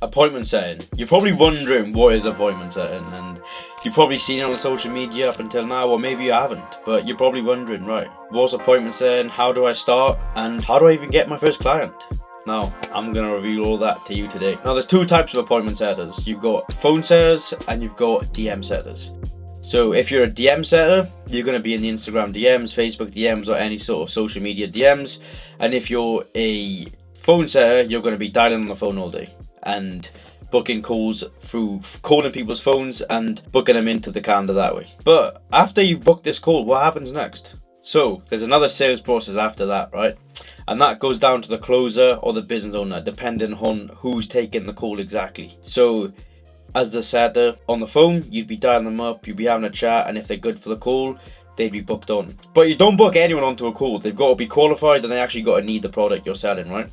appointment setting. You're probably wondering what is appointment setting, and you've probably seen it on social media up until now, or maybe you haven't, but you're probably wondering, right, what's appointment setting, how do I start, and how do I even get my first client? Now, I'm going to reveal all that to you today. Now, there's two types of appointment setters. You've got phone setters and you've got DM setters. So if you're a DM setter, you're going to be in the Instagram DMs, Facebook DMs, or any sort of social media DMs. And if you're a phone setter, you're going to be dialing on the phone all day and booking calls through calling people's phones and booking them into the calendar that way. But after you've booked this call, what happens next? So there's another sales process after that, right? And that goes down to the closer or the business owner, depending on who's taking the call exactly. So as the setter on the phone, you'd be dialing them up, you'd be having a chat, and if they're good for the call, they'd be booked on. But you don't book anyone onto a call. They've got to be qualified and they actually got to need the product you're selling, right?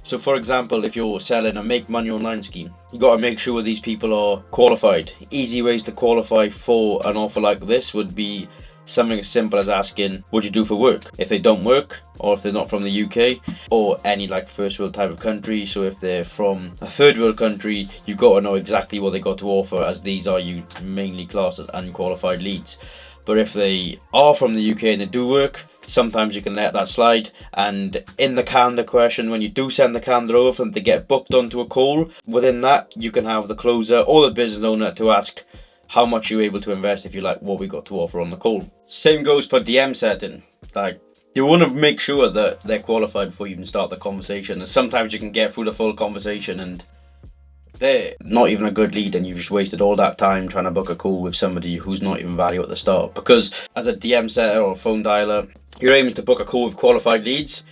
So for example, if you're selling a make money online scheme, you got to make sure these people are qualified. Easy ways to qualify for an offer like this would be something as simple as asking, what do you do for work? If they don't work, or if they're not from the UK, or any like first world type of country. So if they're from a third world country, you've got to know exactly what they got to offer, as these are you mainly classed as unqualified leads. But if they are from the UK and they do work, sometimes you can let that slide. And in the calendar question, when you do send the calendar over for them to get booked onto a call, within that you can have the closer or the business owner to ask how much you're able to invest if you like what we got to offer on the call. Same goes for DM setting. Like, you want to make sure that they're qualified before you even start the conversation. And sometimes you can get through the full conversation and they're not even a good lead, and you've just wasted all that time trying to book a call with somebody who's not even value at the start. Because as a DM setter or a phone dialer, you're aiming to book a call with qualified leads.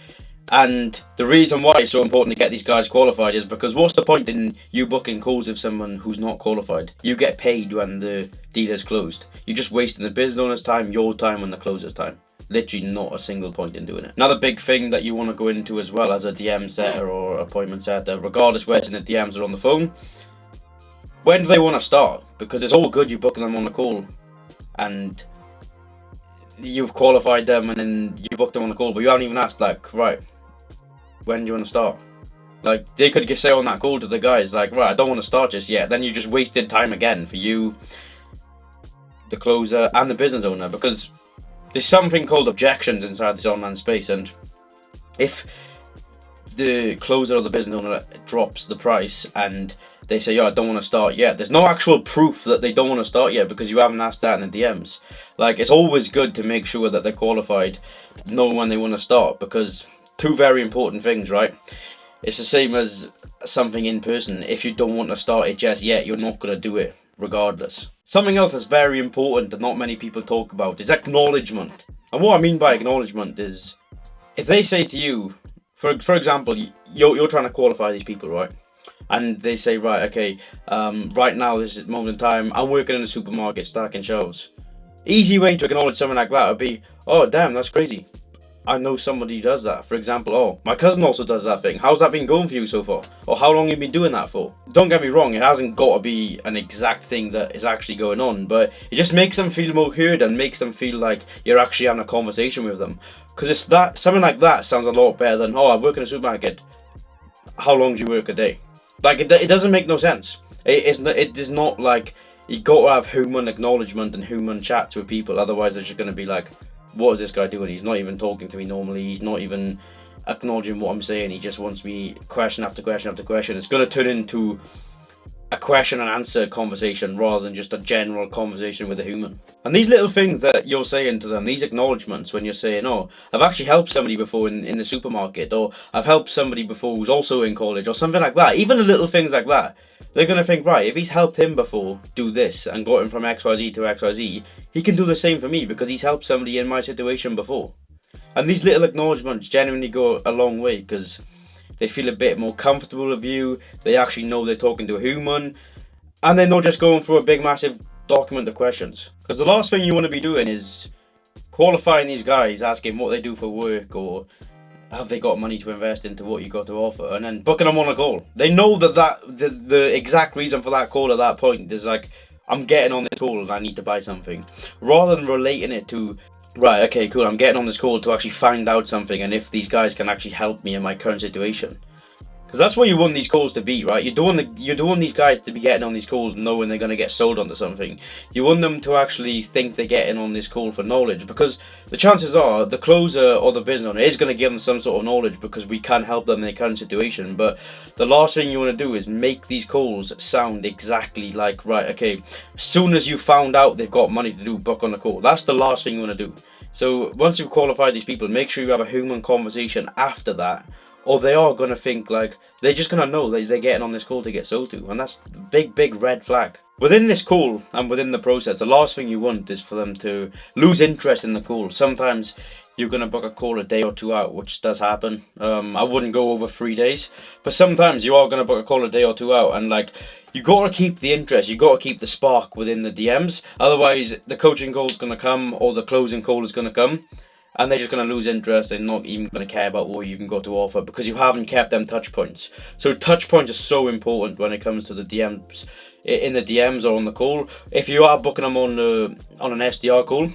And the reason why it's so important to get these guys qualified is because what's the point in you booking calls with someone who's not qualified? You get paid when the deal is closed. You're just wasting the business owner's time, your time, and the closer's time. Literally not a single point in doing it. Another big thing that you want to go into as well as a DM setter or appointment setter, regardless whether it's in the DMs or on the phone, when do they want to start? Because it's all good you booking them on a call and you've qualified them and then you booked them on the call, but you haven't even asked, like, right, when do you want to start? Like, they could just say on that call to the guys, like, right, I don't want to start just yet. Then you just wasted time again for you, the closer, and the business owner, because there's something called objections inside this online space, and if the closer or the business owner drops the price and they say, yeah, I don't want to start yet, there's no actual proof that they don't want to start yet because you haven't asked that in the DMs. Like, it's always good to make sure that they're qualified, know when they want to start, because two very important things, right? It's the same as something in person. If you don't want to start it just yet, you're not going to do it regardless. Something else that's very important that not many people talk about is acknowledgement. And what I mean by acknowledgement is, if they say to you, for example, you're trying to qualify these people, right? And they say, right, okay, right now, this moment in time, I'm working in a supermarket stacking shelves. Easy way to acknowledge something like that would be, oh, damn, that's crazy. I know somebody who does that. For example, oh, my cousin also does that thing. How's that been going for you so far? Or how long have you been doing that for? Don't get me wrong, it hasn't got to be an exact thing that is actually going on, but it just makes them feel more heard and makes them feel like you're actually having a conversation with them. Because it's that, something like that sounds a lot better than, oh, I work in a supermarket. How long do you work a day? Like, it doesn't make no sense. It is not like, you got to have human acknowledgement and human chats with people, otherwise they're just going to be like, what is this guy doing? He's not even talking to me normally. He's not even acknowledging what I'm saying. He just wants me question after question after question. It's going to turn into a question and answer conversation rather than just a general conversation with a human. And these little things that you're saying to them, these acknowledgements when you're saying, oh, I've actually helped somebody before in the supermarket, or I've helped somebody before who's also in college, or something like that. Even the little things like that, they're going to think, right, if he's helped him before do this and got him from XYZ to XYZ, he can do the same for me because he's helped somebody in my situation before. And these little acknowledgements genuinely go a long way because they feel a bit more comfortable with you. They actually know they're talking to a human, and they're not just going through a big massive document of questions. Because the last thing you want to be doing is qualifying these guys, asking what they do for work, or have they got money to invest into what you got to offer, and then booking them on a call. They know that the exact reason for that call at that point is like, I'm getting on this call and I need to buy something, rather than relating it to, right, okay, cool, I'm getting on this call to actually find out something and if these guys can actually help me in my current situation. Because that's what you want these calls to be, right? You don't want these guys to be getting on these calls knowing they're going to get sold onto something. You want them to actually think they're getting on this call for knowledge, because the chances are the closer or the business owner is going to give them some sort of knowledge, because we can help them in their current situation. But the last thing you want to do is make these calls sound exactly like, right, okay, as soon as you found out they've got money to do, book on a call. That's the last thing you want to do. So once you've qualified these people, make sure you have a human conversation after that, or they are going to think like, they're just going to know that they're getting on this call to get sold to. And that's a big red flag. Within this call and within the process, the last thing you want is for them to lose interest in the call. Sometimes you're going to book a call a day or two out, which does happen. I wouldn't go over 3 days. But sometimes you are going to book a call a day or two out. And like, you got to keep the interest. You got to keep the spark within the DMs. Otherwise, the coaching call is going to come, or the closing call is going to come, and they're just going to lose interest and not even going to care about what you even got to offer, because you haven't kept them touch points. So touch points are so important when it comes to the DMs, in the DMs or on the call. If you are booking them on an SDR call,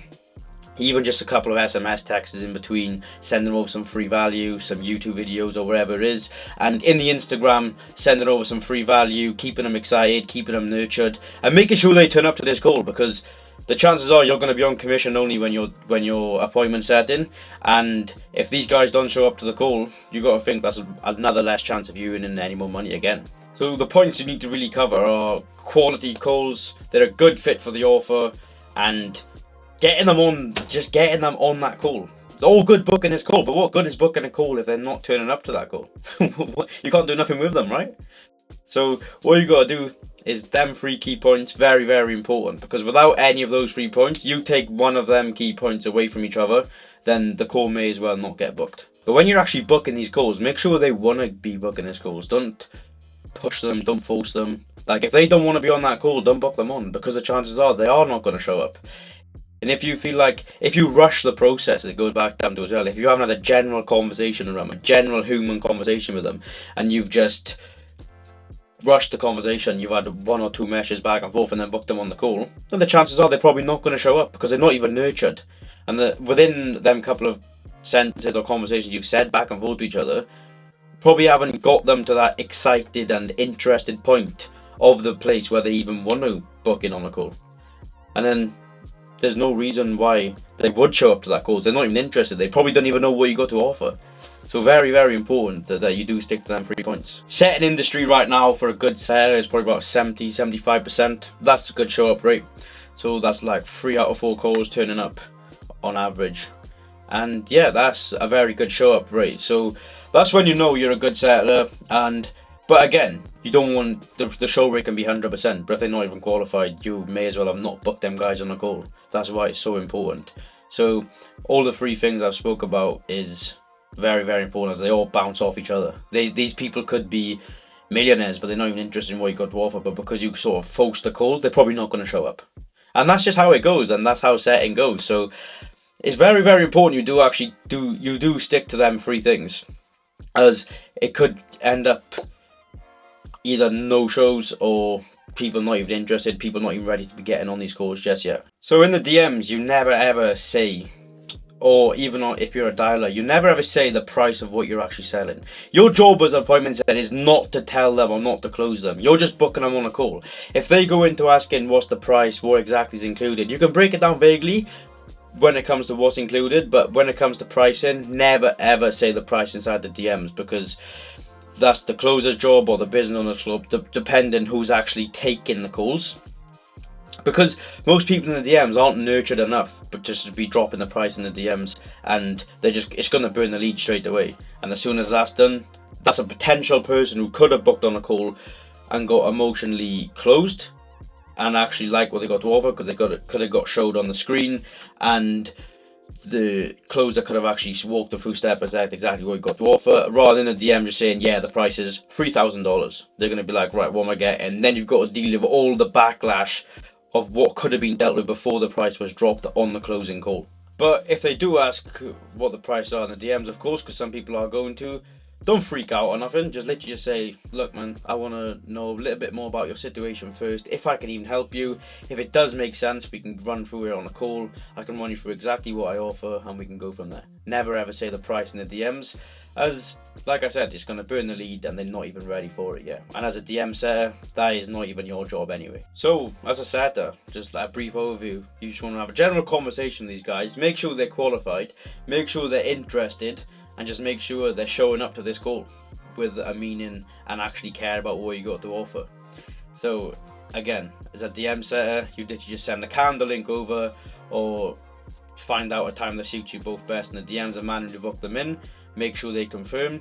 even just a couple of SMS texts in between, send them over some free value, some YouTube videos or whatever it is, and in the Instagram, sending over some free value, keeping them excited, keeping them nurtured, and making sure they turn up to this call, because the chances are you're going to be on commission only when your appointment's set in. And if these guys don't show up to the call, you got to think that's another less chance of you earning any more money again. So the points you need to really cover are quality calls that are a good fit for the offer, and getting them on that call. It's all good booking this call, but what good is booking a call if they're not turning up to that call? You can't do nothing with them, right? So what you got to do is them 3 key points, very important, because without any of those 3 points, you take one of them key points away from each other, then the call may as well not get booked. But when you're actually booking these calls, make sure they want to be booking these calls. Don't push them, don't force them. Like, if they don't want to be on that call, don't book them on, because the chances are they are not going to show up. And if you feel like, if you rush the process, it goes back down to as well, if you haven't had a general conversation around, a general human conversation with them, and you've just rushed the conversation, you've had 1 or 2 messages back and forth and then booked them on the call, then the chances are they're probably not going to show up, because they're not even nurtured. And within them couple of sentences or conversations you've said back and forth to each other, probably haven't got them to that excited and interested point of the place where they even want to book in on a call. And then there's no reason why they would show up to that call. They're not even interested. They probably don't even know what you got to offer. So very important that you do stick to them 3 points. Set an industry right now for a good seller is probably about 70-75%. That's a good show up rate. So that's like 3 out of 4 calls turning up on average. And yeah, that's a very good show up rate. So that's when you know you're a good settler. But again, you don't want the show rate can be 100%, but if they're not even qualified, you may as well have not booked them guys on a call. That's why it's so important. So all the 3 things I've spoke about is very important, as they all bounce off each other. These people could be millionaires, but they're not even interested in what you got to offer, but because you sort of forced the call, they're probably not going to show up. And that's just how it goes, and that's how setting goes. So it's very important you do stick to them 3 things, as it could end up either no shows or people not even interested, people not even ready to be getting on these calls just yet. So in the DMs, you never ever say, or even if you're a dialer, you never ever say the price of what you're actually selling. Your job as an appointment setter is not to tell them or not to close them. You're just booking them on a call. If they go into asking what's the price, what exactly is included, you can break it down vaguely when it comes to what's included, but when it comes to pricing, never ever say the price inside the DMs, because that's the closer's job or the business owner's job, depending who's actually taking the calls. Because most people in the DMs aren't nurtured enough, but just to be dropping the price in the DMs, and it's going to burn the lead straight away. And as soon as that's done, that's a potential person who could have booked on a call and got emotionally closed and actually like what they got to offer, because they could have got showed on the screen, and the closer could have actually walked them through step and said exactly what you got to offer, rather than the DM just saying, yeah, the price is $3,000. They're going to be like, right, what am I getting? And then you've got to deal with all the backlash of what could have been dealt with before the price was dropped on the closing call. But if they do ask what the price are in the DMs, of course, because some people are going to, don't freak out or nothing. Just literally just say, look man, I want to know a little bit more about your situation first, if I can even help you. If it does make sense, we can run through it on a call. I can run you through exactly what I offer and we can go from there. Never ever say the price in the DMs. as like I said, it's going to burn the lead and they're not even ready for it yet. And as a DM setter, that is not even your job anyway. So, as a setter, just a brief overview. You just want to have a general conversation with these guys. Make sure they're qualified. Make sure they're interested. And just make sure they're showing up to this call with a meaning and actually care about what you got to offer. So, again, as a DM setter, you literally just send a calendar link over or find out a time that suits you both best, and the DMs are manually book them in. Make sure they confirm.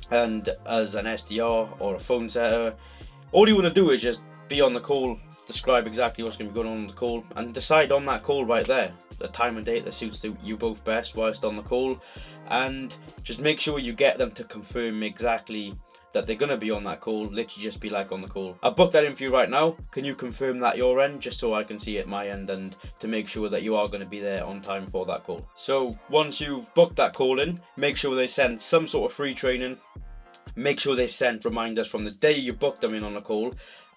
And as an SDR or a phone setter, all you want to do is just be on the call, describe exactly what's going to be going on the call, and decide on that call right there the time and date that suits you both best whilst on the call, and just make sure you get them to confirm exactly that they're going to be on that call. Literally just be like, on the call, I've booked that in for you right now, can you confirm that your end, just so I can see it at my end, and to make sure that you are going to be there on time for that call. So once you've booked that call in, make sure they send some sort of free training. Make sure they send reminders from the day you booked them in on a call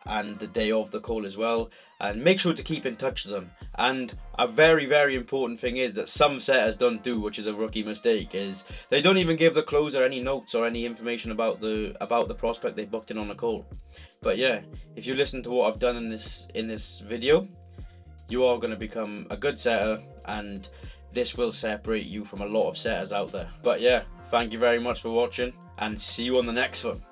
and the day of the call as well, and make sure to keep in touch with them. And a very, very important thing is that some setters don't do, which is a rookie mistake, is they don't even give the closer any notes or any information about the prospect they booked in on a call. But yeah, if you listen to what I've done in this video, you are going to become a good setter, and this will separate you from a lot of setters out there. But yeah, thank you very much for watching, and see you on the next one.